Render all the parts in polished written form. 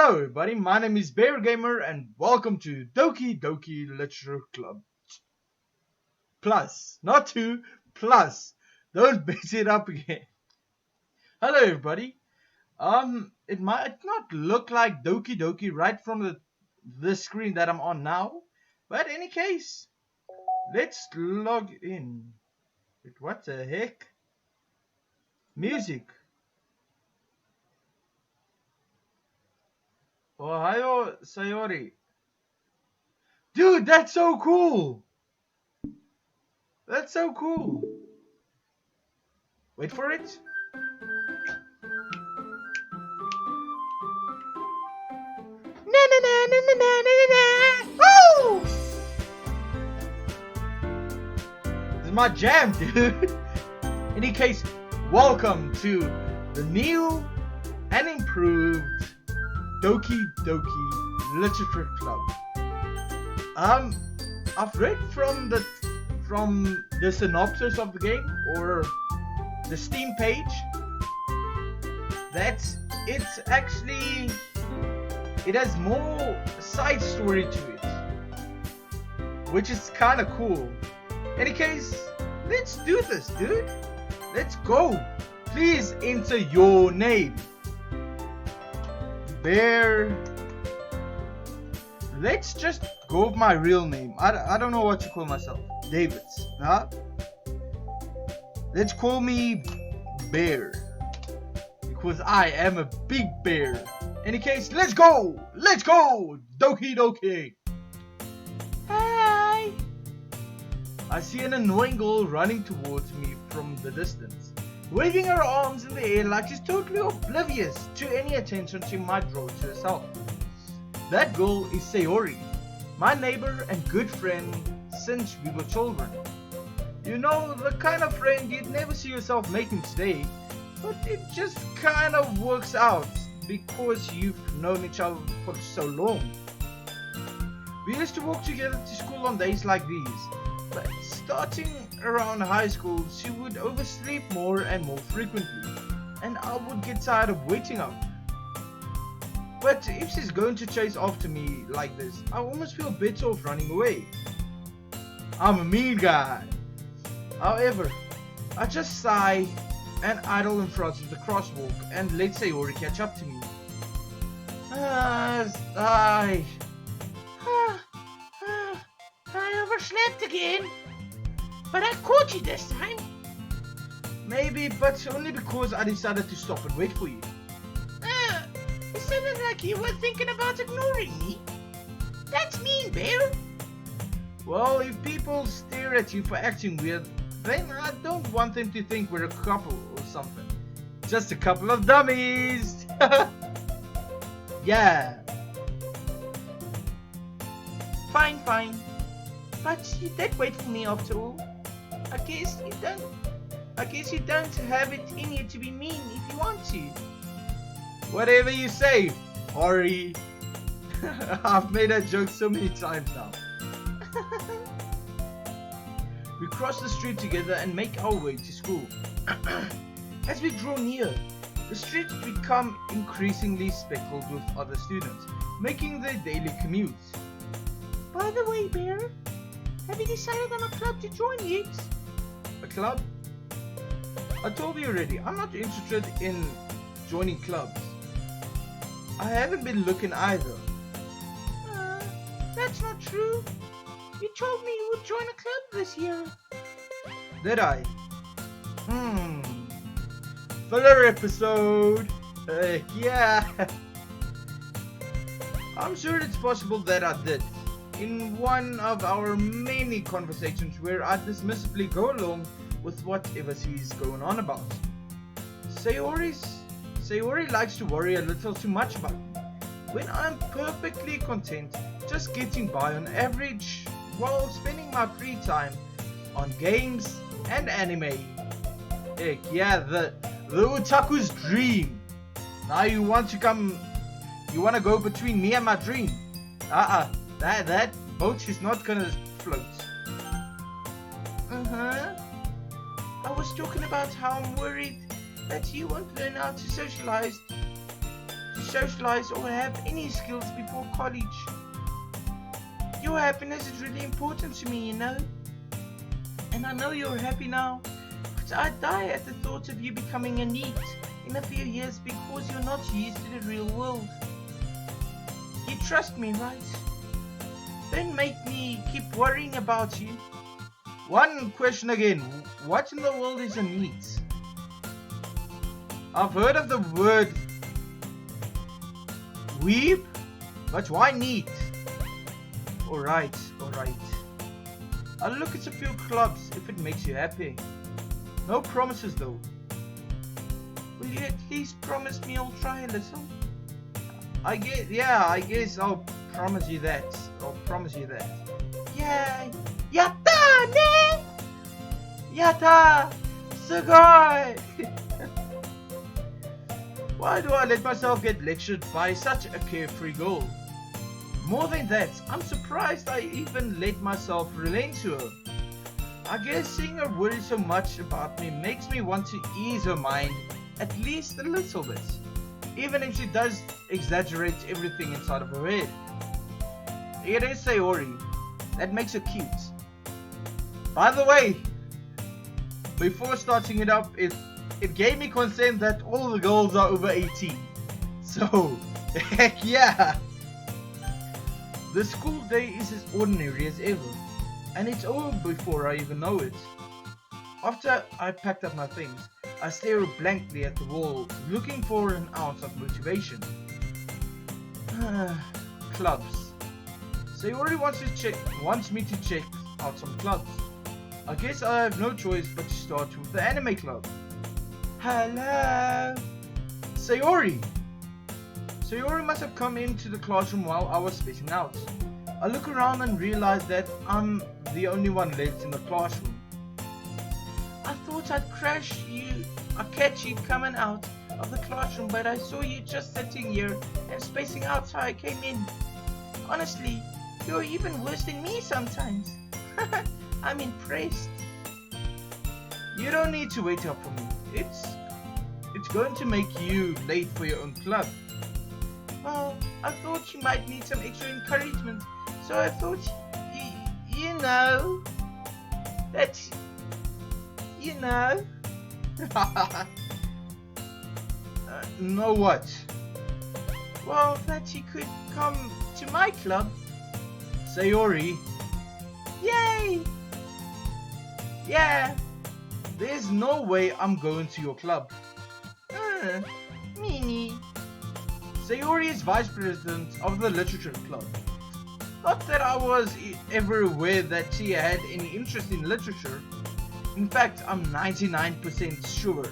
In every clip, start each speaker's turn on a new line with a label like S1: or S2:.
S1: Hello everybody, my name is Bear Gamer and welcome to Ddlc Literature Club. Plus, not two, plus. Don't mess it up again. Hello everybody. It might not look like Doki Doki right from the screen that I'm on now, but in any case, let's log in. What the heck? Music. Ohayo Sayori. Dude, that's so cool! That's so cool! Wait for it. Na na na na na na na na. Woo! This is my jam, dude. In any case, welcome to the new and improved Doki Doki Literature Club. I've read from the synopsis of the game or the Steam page that it has more side story to it, which is kind of cool. In any case, let's do this, dude. Let's go. Please enter your name. Bear. Let's just go with my real name. I don't know what to call myself. Davids. Huh? Let's call me Bear. Because I am a big bear. Any case, let's go! Let's go! Doki Doki! Hi! I see an annoying girl running towards me from the distance, waving her arms in the air like she's totally oblivious to any attention she might draw to herself. That girl is Sayori, my neighbor and good friend since we were children. You know, the kind of friend you'd never see yourself making today, but it just kind of works out because you've known each other for so long. We used to walk together to school on days like these, but starting around high school she would oversleep more and more frequently, and I would get tired of waiting up. But if she's going to chase after me like this, I almost feel better off running away. I'm a mean guy. However, I just sigh and idle in front of the crosswalk and let Sayori catch up to me. I overslept again, but I caught you this time. Maybe, but only because I decided to stop and wait for you. It sounded like you were thinking about ignoring me. That's mean, Bear. Well, if people stare at you for acting weird, then I don't want them to think we're a couple or something. Just a couple of dummies. Yeah. Fine. But you did wait for me after all. I guess you don't have it in you to be mean if you want to. Whatever you say, Ori. I've made that joke so many times now. We cross the street together and make our way to school. As we draw near, the streets become increasingly speckled with other students, making their daily commute. By the way, Bear, have you decided on a club to join yet? A club? I told you already, I'm not interested in joining clubs. I haven't been looking either. That's not true. You told me you would join a club this year. Did I? Filler episode. Yeah. I'm sure it's possible that I did. In one of our many conversations where I dismissively go along with whatever she's going on about. Sayori likes to worry a little too much about me, when I'm perfectly content just getting by on average while spending my free time on games and anime. Heck yeah, the otaku's dream. Now you want to go between me and my dream. That boat is not gonna float. I was talking about how I'm worried that you won't learn how to socialize. to socialize or have any skills before college. Your happiness is really important to me, you know? And I know you're happy now, but I die at the thought of you becoming a NEET in a few years because you're not used to the real world. You trust me, right? Don't make me keep worrying about you. One question again. What in the world is a NEET? I've heard of the word weeb, but why NEET? Alright. I'll look at a few clubs if it makes you happy. No promises though. Will you at least promise me I'll try a little? I guess I'll promise you that. Yeah. Yatta, ne? Yatta! Sugoi! Why do I let myself get lectured by such a carefree girl? More than that, I'm surprised I even let myself relate to her. I guess seeing her worry so much about me makes me want to ease her mind at least a little bit, even if she does exaggerate everything inside of her head. It is Sayori. That makes her cute. By the way, before starting it up, it gave me consent that all the girls are over 18. So, heck yeah! The school day is as ordinary as ever, and it's over before I even know it. After I packed up my things, I stare blankly at the wall, looking for an ounce of motivation. Clubs. Sayori wants me to check out some clubs. I guess I have no choice but to start with the anime club. Hello, Sayori. Sayori must have come into the classroom while I was spacing out. I look around and realize that I'm the only one left in the classroom. I thought I'd catch you coming out of the classroom, but I saw you just sitting here and spacing out, so I came in. Honestly, you're even worse than me sometimes. I'm impressed. You don't need to wait up for me. It's going to make you late for your own club. Well, I thought you might need some extra encouragement, so I thought, you know, that, you know. Know what? Well, that you could come to my club. Sayori. Yay! Yeah, there's no way I'm going to your club. Meanie. Sayori is vice president of the literature club. Not that I was ever aware that she had any interest in literature. In fact, I'm 99% sure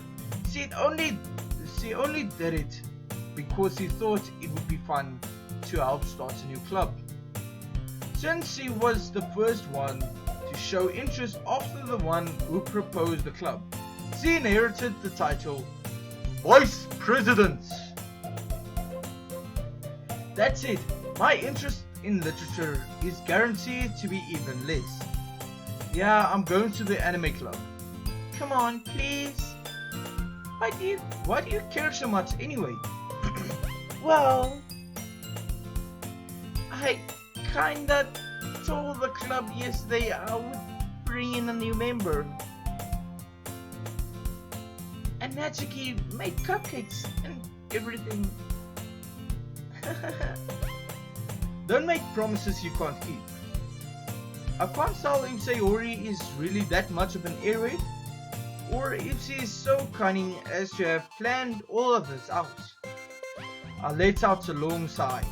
S1: she only did it because she thought it would be fun to help start a new club. Since she was the first one to show interest after the one who proposed the club, she inherited the title Vice President. That's it. My interest in literature is guaranteed to be even less. Yeah, I'm going to the anime club. Come on, please. Why do you care so much anyway? Well, I kinda told the club yesterday I would bring in a new member. And Natsuki made cupcakes and everything. Don't make promises you can't keep. I can't tell if Sayori is really that much of an airhead, or if she is so cunning as to have planned all of this out. I let out a long sigh.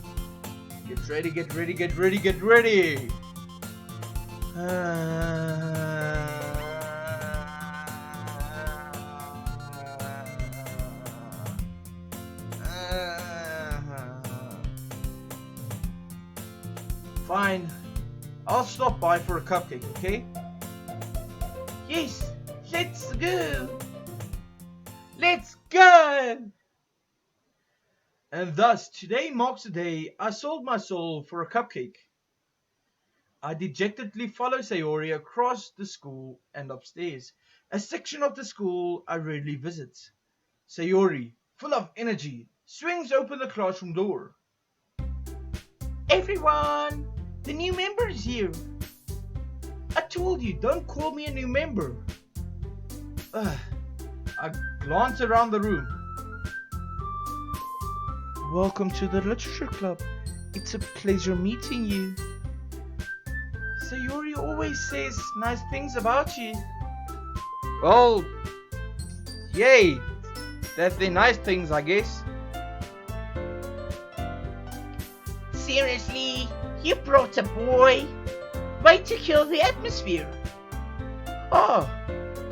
S1: Get ready, get ready, get ready, get ready! Fine, I'll stop by for a cupcake, okay? Yes, let's go! Let's go! And thus, today marks the day I sold my soul for a cupcake. I dejectedly follow Sayori across the school and upstairs, a section of the school I rarely visit. Sayori, full of energy, swings open the classroom door.
S2: Everyone, the new member is here.
S1: I told you, don't call me a new member. I glance around the room.
S2: Welcome to the Literature Club. It's a pleasure meeting you. Sayori always says nice things about you.
S1: Well, yay. That's the nice things, I guess.
S2: Seriously, you brought a boy? Way to kill the atmosphere.
S1: Oh,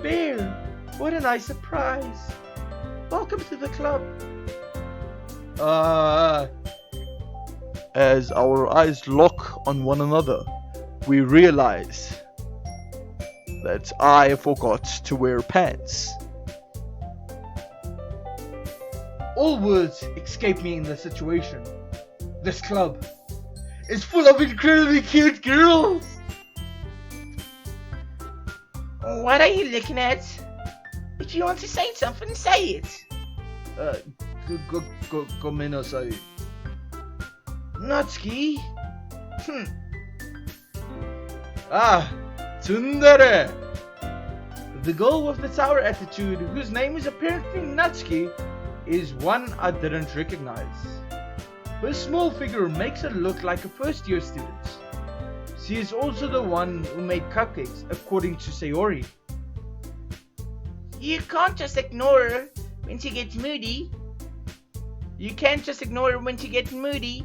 S1: Bear, what a nice surprise. Welcome to the club. As our eyes lock on one another, we realize that I forgot to wear pants. All words escape me in the situation. This club is full of incredibly cute girls.
S2: What are you looking at? If you want to say something, say it.
S1: Gomenasai.
S2: Natsuki?
S1: Tsundere. The girl with the sour attitude, whose name is apparently Natsuki, is one I didn't recognize. Her small figure makes her look like a first-year student. She is also the one who made cupcakes, according to Sayori.
S2: You can't just ignore her when she gets moody. You can't just ignore her when she gets moody.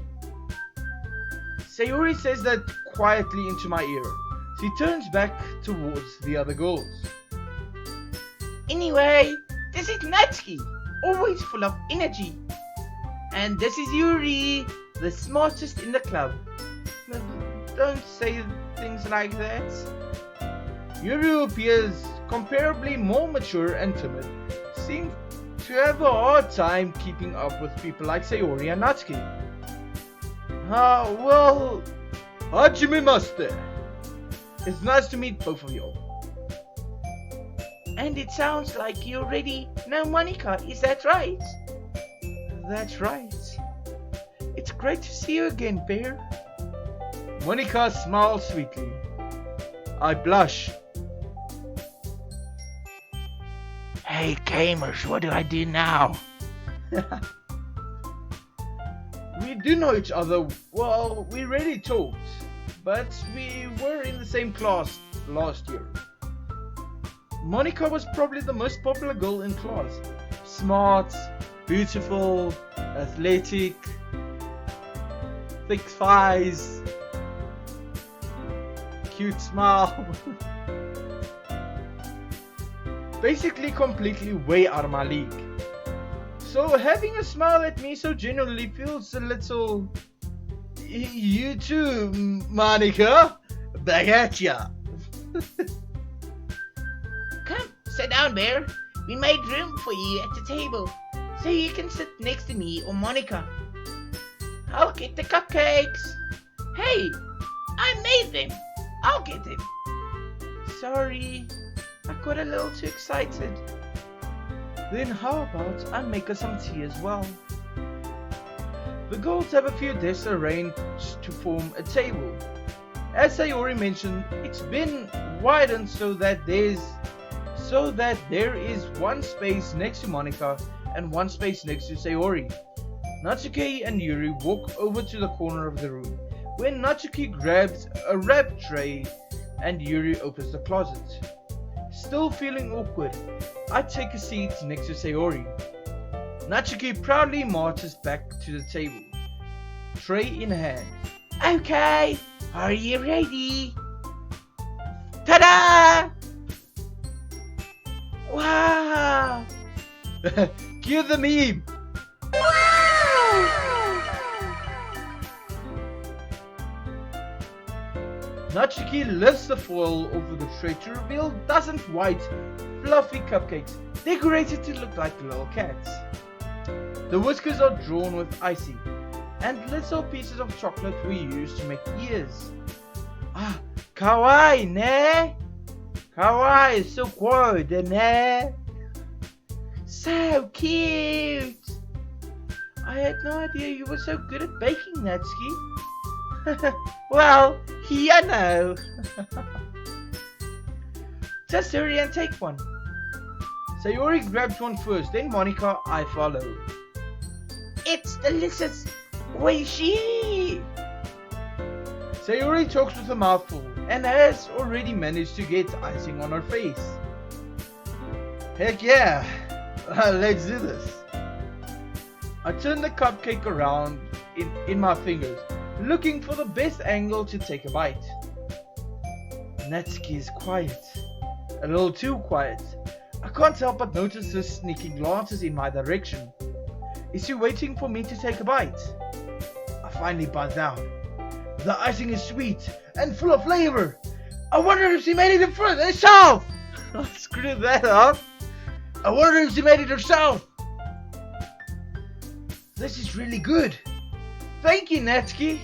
S1: Sayori says that quietly into my ear. She turns back towards the other girls.
S2: Anyway, this is Natsuki, always full of energy. And this is Yuri, the smartest in the club.
S1: Don't say things like that. Yuri appears comparably more mature and timid, seems to have a hard time keeping up with people like Sayori and Natsuki. Well, Hajime Master. It's nice to meet both of you.
S2: And it sounds like you already know Monica, is that right?
S1: That's right.
S2: It's great to see you again, Bear.
S1: Monica smiles sweetly. I blush.
S2: Hey gamers, what do I do now?
S1: We do know each other. Well, we already talked, but we were in the same class last year. Monica was probably the most popular girl in class. Smart, beautiful, athletic, thick thighs, cute smile. Basically completely way out of my league. So having a smile at me so genuinely feels a little... You too, Monica. Back at ya.
S2: Come, sit down, Bear. We made room for you at the table, so you can sit next to me or Monica. I'll get the cupcakes. Hey, I made them. I'll get them. Sorry, I got a little too excited.
S1: Then how about I make us some tea as well? The girls have a few desks arranged to form a table. As Sayori mentioned, it's been widened so that there is one space next to Monica and one space next to Sayori. Natsuki and Yuri walk over to the corner of the room, where Natsuki grabs a wrap tray and Yuri opens the closet. Still feeling awkward, I take a seat next to Sayori. Natsuki proudly marches back to the table, tray in hand.
S2: Okay, are you ready? Ta-da! Wow!
S1: Cue the meme! Natsuki lifts the foil over the tray to reveal dozens white, fluffy cupcakes decorated to look like little cats. The whiskers are drawn with icing, and little pieces of chocolate were used to make ears. Ah, kawaii ne? Kawaii, so good ne?
S2: So cute!
S1: I
S2: I had no idea you were so good at baking, Natsuki. Well, you know. Just hurry and take one.
S1: Sayori grabs one first, then Monica, I follow.
S2: It's delicious. Oishi!
S1: Sayori talks with a mouthful and has already managed to get icing on her face. Heck yeah! Let's do this. I turn the cupcake around in my fingers, looking for the best angle to take a bite. Natsuki is quiet. A little too quiet. I can't help but notice her sneaking glances in my direction. Is she waiting for me to take a bite? I finally buzz out. The icing is sweet and full of flavor. I wonder if she made it herself. Screw that up. I wonder if she made it herself. This is really good. Thank you, Natsuki.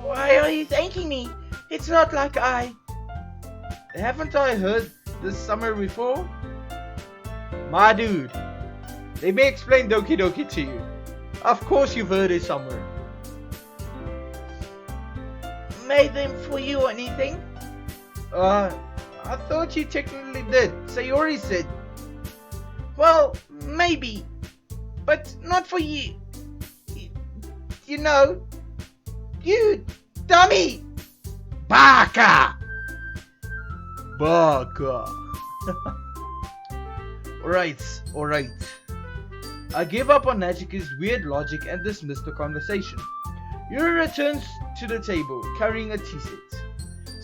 S2: Why are you thanking me? It's not like
S1: Haven't I heard this summer before? My dude, let me explain Doki Doki to you. Of course you've heard it somewhere.
S2: made them for you or anything?
S1: I thought you technically did. Sayori said.
S2: Well, maybe, but not for you. You know, you dummy!
S1: Baka! Baka. Alright. I gave up on Natsuki's weird logic and dismissed the conversation. Yuri returns to the table, carrying a tea set.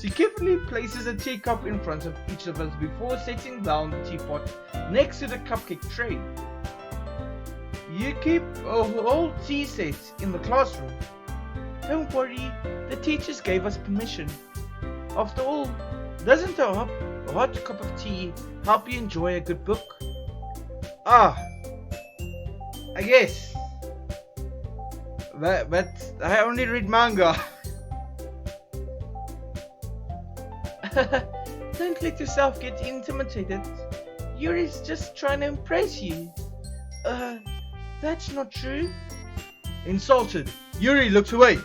S1: She carefully places a teacup in front of each of us before setting down the teapot next to the cupcake tray. You keep a whole tea set in the classroom.
S2: Don't worry, the teachers gave us permission.
S1: After all, doesn't a hot cup of tea help you enjoy a good book? I guess. But I only read manga.
S2: Don't let yourself get intimidated. Yuri's just trying to impress you. That's not true.
S1: Insulted, Yuri looks away.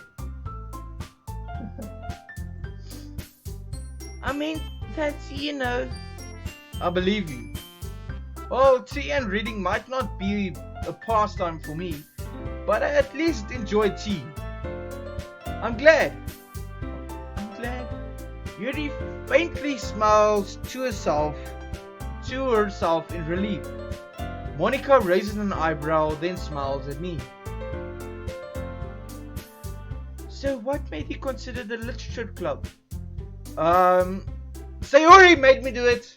S2: I mean, that's,
S1: I believe you. Well, tea and reading might not be a pastime for me, but I at least enjoy tea. I'm glad. Yuri faintly smiles to herself in relief. Monica raises an eyebrow, then smiles at me.
S2: So what made you consider the literature club?
S1: Sayori made me do it.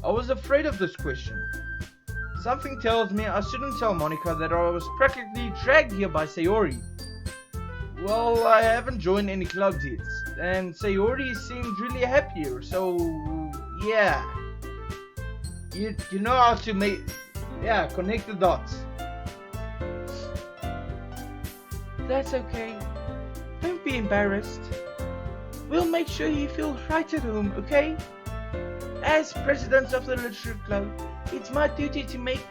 S1: I was afraid of this question. Something tells me I shouldn't tell Monica that I was practically dragged here by Sayori. Well, I haven't joined any clubs yet, and Sayori seemed really happy here, so yeah. You know how to connect the dots.
S2: That's okay. Don't be embarrassed. We'll make sure you feel right at home, okay? As president of the literature club, it's my duty to make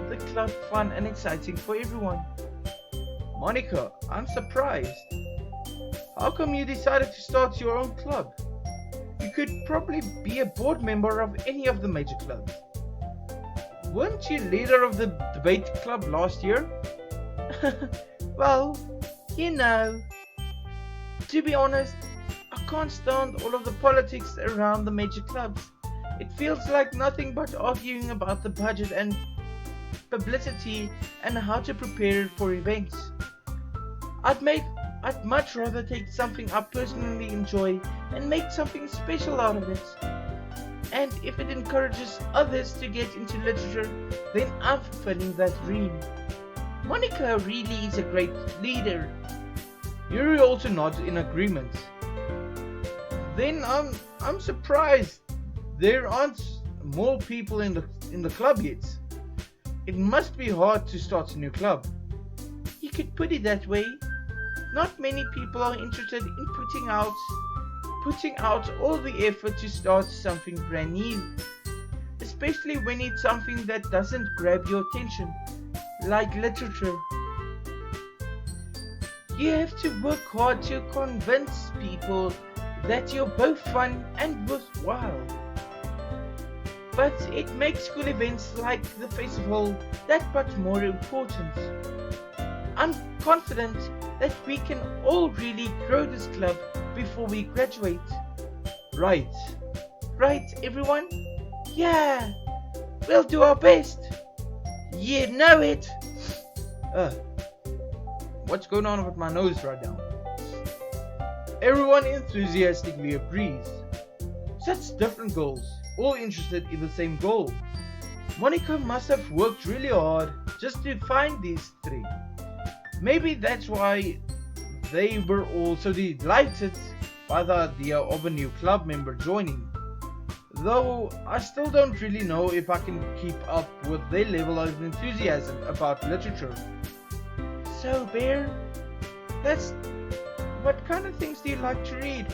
S2: the club fun and exciting for everyone.
S1: Monica, I'm surprised. How come you decided to start your own club? You could probably be a board member of any of the major clubs. Weren't you leader of the debate club last year?
S2: Well, to be honest, I can't stand all of the politics around the major clubs. It feels like nothing but arguing about the budget and publicity and how to prepare for events. I'd much rather take something I personally enjoy and make something special out of it. And if it encourages others to get into literature, then I'm fulfilling that dream. Monica really is a great leader.
S1: Yuri also nods in agreement. Then I'm surprised there aren't more people in the club yet. It must be hard to start a new club.
S2: You could put it that way. Not many people are interested in putting out all the effort to start something brand new. Especially when it's something that doesn't grab your attention.
S1: like literature. You have to work hard to convince people that you're both fun and worthwhile. But it makes school events like the festival that much more important. I'm confident that we can all really grow this club before we graduate. Right. Right, everyone? Yeah, we'll do our best. You know it. What's going on with my nose right now? Everyone enthusiastically agrees. Such different goals, all interested in the same goal. Monica must have worked really hard just to find these three. Maybe that's why they were all so delighted by the idea of a new club member joining. Though I still don't really know if I can keep up with their level of enthusiasm about literature. So, Bear, what kind of things do you like to read?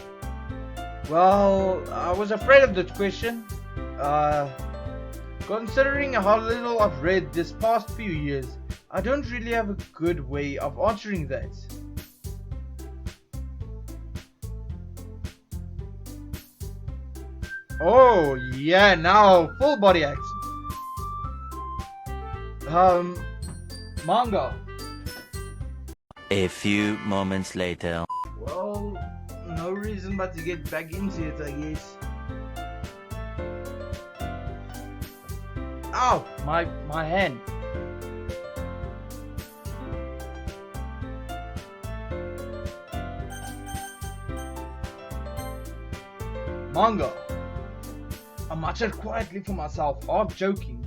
S1: Well, I was afraid of that question. Considering how little I've read this past few years, I don't really have a good way of answering that. Oh, yeah, now full body accent. Manga.
S3: A few moments later.
S1: Well, no reason but to get back into it, I guess. Ow! My hand. Manga. I muttered quietly for myself, half joking.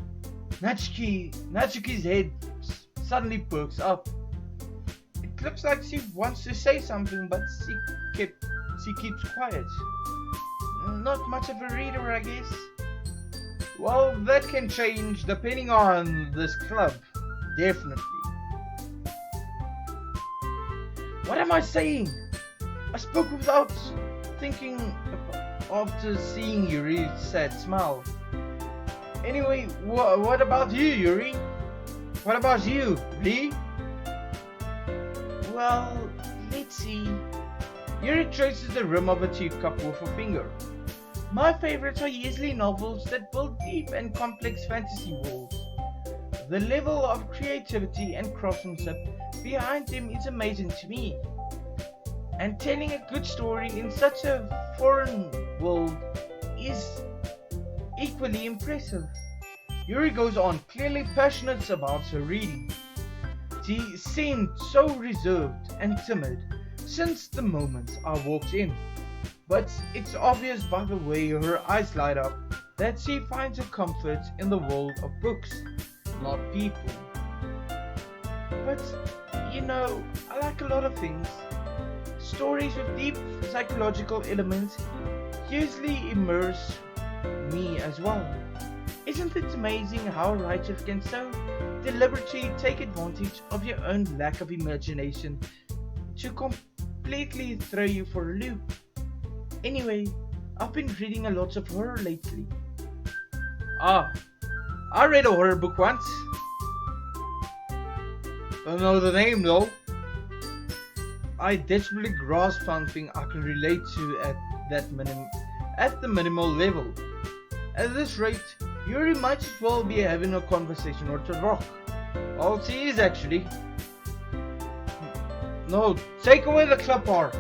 S1: Natsuki's head suddenly perks up. It looks like she wants to say something, but she keeps quiet. Not much of a reader, I guess. Well, that can change depending on this club. Definitely. What am I saying? I spoke without thinking after seeing Yuri's sad smile. Anyway, what about you, Yuri? What about you, Lee? Well, let's see. Yuri traces the rim of a teacup with a finger. My favorites are usually novels that build deep and complex fantasy worlds. The level of creativity and craftsmanship behind them is amazing to me. And telling a good story in such a foreign world is equally impressive. Yuri goes on, clearly passionate about her reading. She seemed so reserved and timid since the moment I walked in, but it's obvious by the way her eyes light up that she finds her comfort in the world of books, not people. But, you know, I like a lot of things. Stories with deep psychological elements usually immerse me as well. Isn't it amazing how a writer can so deliberately take advantage of your own lack of imagination to completely throw you for a loop? Anyway, I've been reading a lot of horror lately. I read a horror book once. Don't know the name though. I desperately grasp something I can relate to at the minimal level. At this rate, Yuri might as well be having a conversation with a rock. Well, she is actually. No, take away the club art.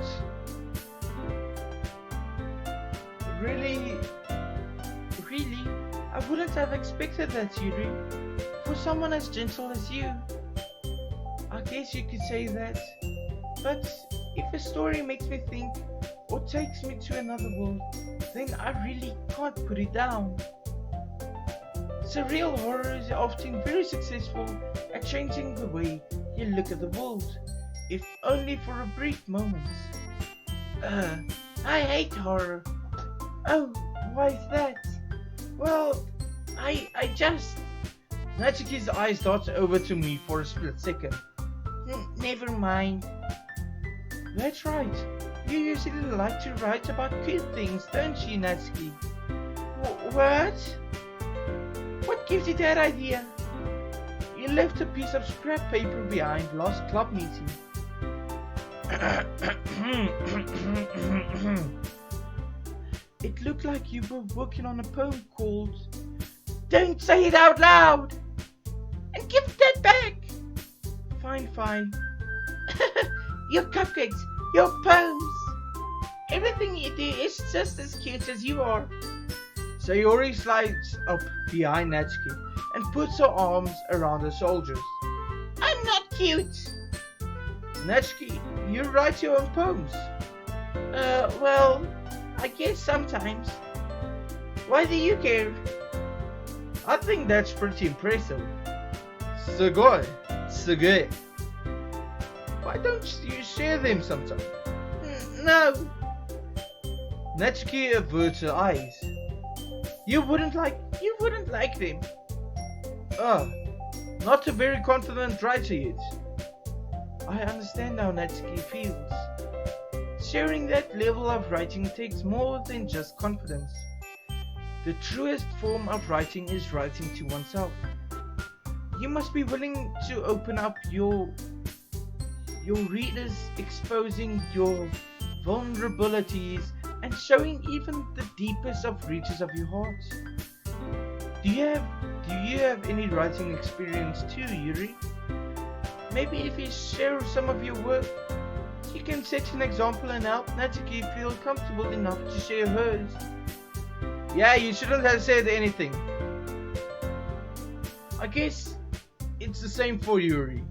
S1: Really, I wouldn't have expected that, Yuri. For someone as gentle as you. I guess you could say that. But if a story makes me think or takes me to another world, then I really can't put it down. Surreal horror is often very successful at changing the way you look at the world, if only for a brief moment. I hate horror. Oh, why is that? Well, I just... Natsuki's eyes dart over to me for a split second. Never mind. That's right. You usually like to write about cute things, don't you, Natsuki? What? What gives you that idea? You left a piece of scrap paper behind last club meeting. It looked like you were working on a poem called
S2: Don't say it out loud! And give that back!
S1: Fine.
S2: Your cupcakes, your poems. Everything you do is just as cute as you are.
S1: Sayori slides up behind Natsuki and puts her arms around the soldiers.
S2: I'm not cute.
S1: Natsuki, you write your own poems.
S2: Well, I guess sometimes. Why do you care?
S1: I think that's pretty impressive. Sugoi. Why don't you share them sometime?
S2: No.
S1: Natsuki averts her eyes. You wouldn't like
S2: them.
S1: Not a very confident writer yet. I understand how Natsuki feels. Sharing that level of writing takes more than just confidence. The truest form of writing is writing to oneself. You must be willing to open up your readers, exposing your vulnerabilities and showing even the deepest of reaches of your heart. Do you have any writing experience too, Yuri? Maybe if you share some of your work, you can set an example and help Natsuki feel comfortable enough to share hers. Yeah, you shouldn't have said anything. I guess it's the same for Yuri.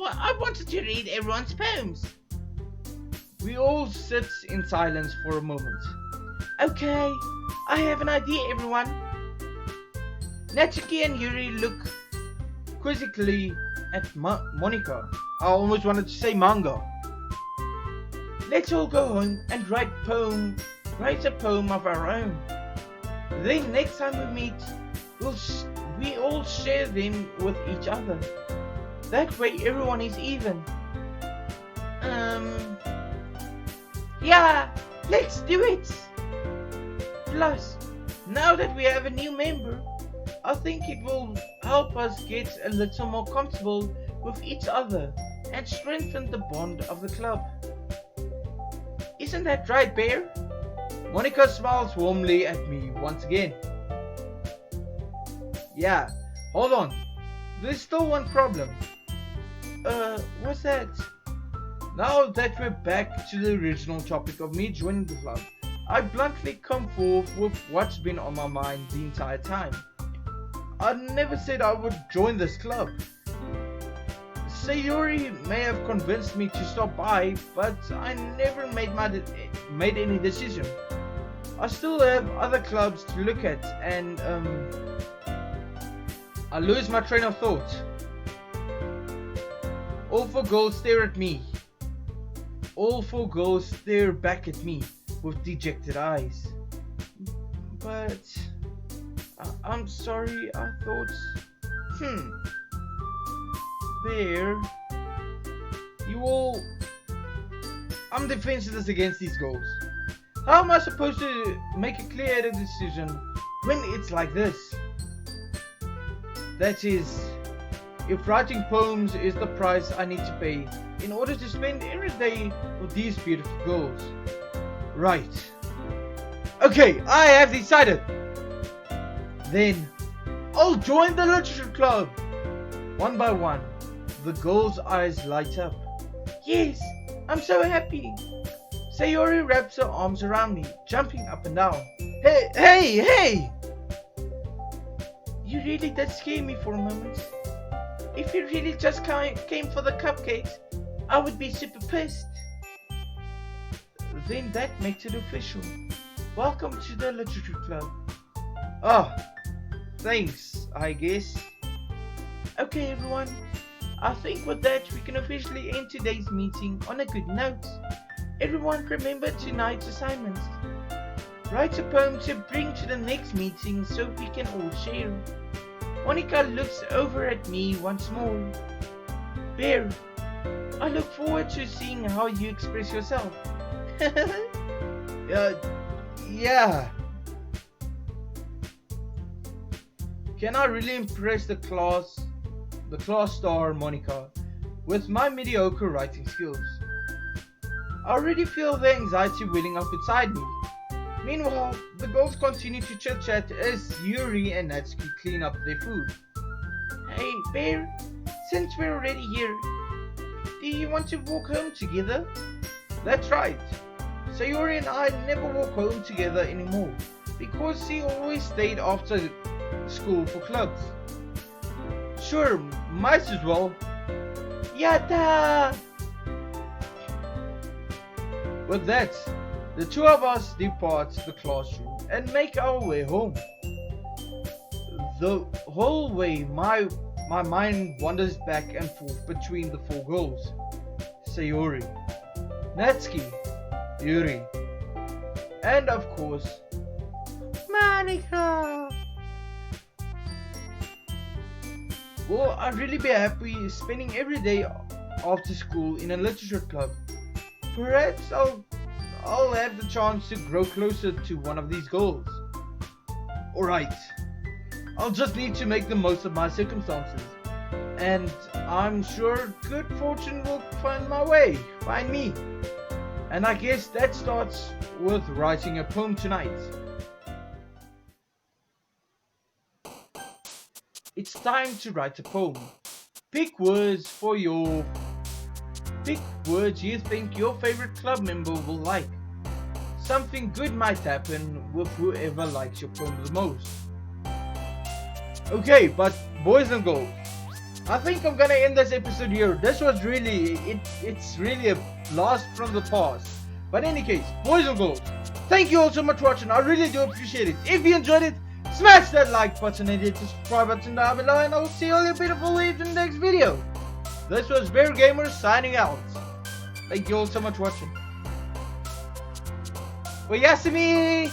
S2: I wanted to read everyone's poems.
S1: We all sit in silence for a moment.
S2: Okay, I have an idea, everyone.
S1: Natsuki and Yuri look quizzically at Monica. I almost wanted to say manga.
S2: Let's all go home and write a poem of our own. Then next time we meet, we all share them with each other. That way everyone is even. Yeah, let's do it. Plus, now that we have a new member, I think it will help us get a little more comfortable with each other and strengthen the bond of the club. Isn't that right, Bear?
S1: Monica smiles warmly at me once again. Yeah, hold on. There's still one problem.
S2: What's that?
S1: Now that we're back to the original topic of me joining the club, I bluntly come forth with what's been on my mind the entire time. I never said I would join this club. Sayori may have convinced me to stop by, but I never made any decision. I still have other clubs to look at, and I lose my train of thought. All four girls stare at me. All four girls stare back at me with dejected eyes. But I'm sorry, I thought. Bear, I'm defenseless against these girls. How am I supposed to make a clear-headed decision when it's like this? That is, if writing poems is the price I need to pay in order to spend every day with these beautiful girls. Right. Okay, I have decided. Then, I'll join the literature club. One by one, the girls' eyes light up.
S2: Yes, I'm so happy.
S1: Sayori wraps her arms around me, jumping up and down. Hey!
S2: You really did scare me for a moment. If you really just came for the cupcakes, I would be super pissed.
S1: Then that makes it official. Welcome to the literature club. Oh, thanks, I guess.
S2: Okay, everyone. I think with that we can officially end today's meeting on a good note. Everyone remember tonight's assignments. Write a poem to bring to the next meeting so we can all share. Monica looks over at me once more. Bear, I look forward to seeing how you express yourself.
S1: Yeah. can I really impress the class star Monica with my mediocre writing skills? I already feel the anxiety welling up inside me. Meanwhile, the girls continue to chit-chat as Yuri and Natsuki clean up their food.
S2: Hey, Bear, since we're already here, do you want to walk home together?
S1: That's right. Sayori and I never walk home together anymore because he always stayed after school for clubs. Sure, might as well.
S2: Yatta!
S1: With that, the two of us depart the classroom and make our way home. The whole way, my mind wanders back and forth between the four girls: Sayori, Natsuki, Yuri, and of course,
S2: Monica!
S1: will I really be happy spending every day after school in a literature club? Perhaps I'll have the chance to grow closer to one of these girls. Alright, I'll just need to make the most of my circumstances, and I'm sure good fortune will find me. And I guess that starts with writing a poem tonight. It's time to write a poem. Pick words you think your favorite club member will like. Something good might happen with whoever likes your poem the most. Okay, but boys and girls, I think I'm gonna end this episode here. This was it's really a blast from the past. But in any case, boys and girls, thank you all so much for watching. I really do appreciate it. If you enjoyed it, smash that like button and hit the subscribe button down below, and I'll see all you beautiful leaves in the next video. This was Bear Gamer signing out. Thank you all so much for watching. Oyasumi!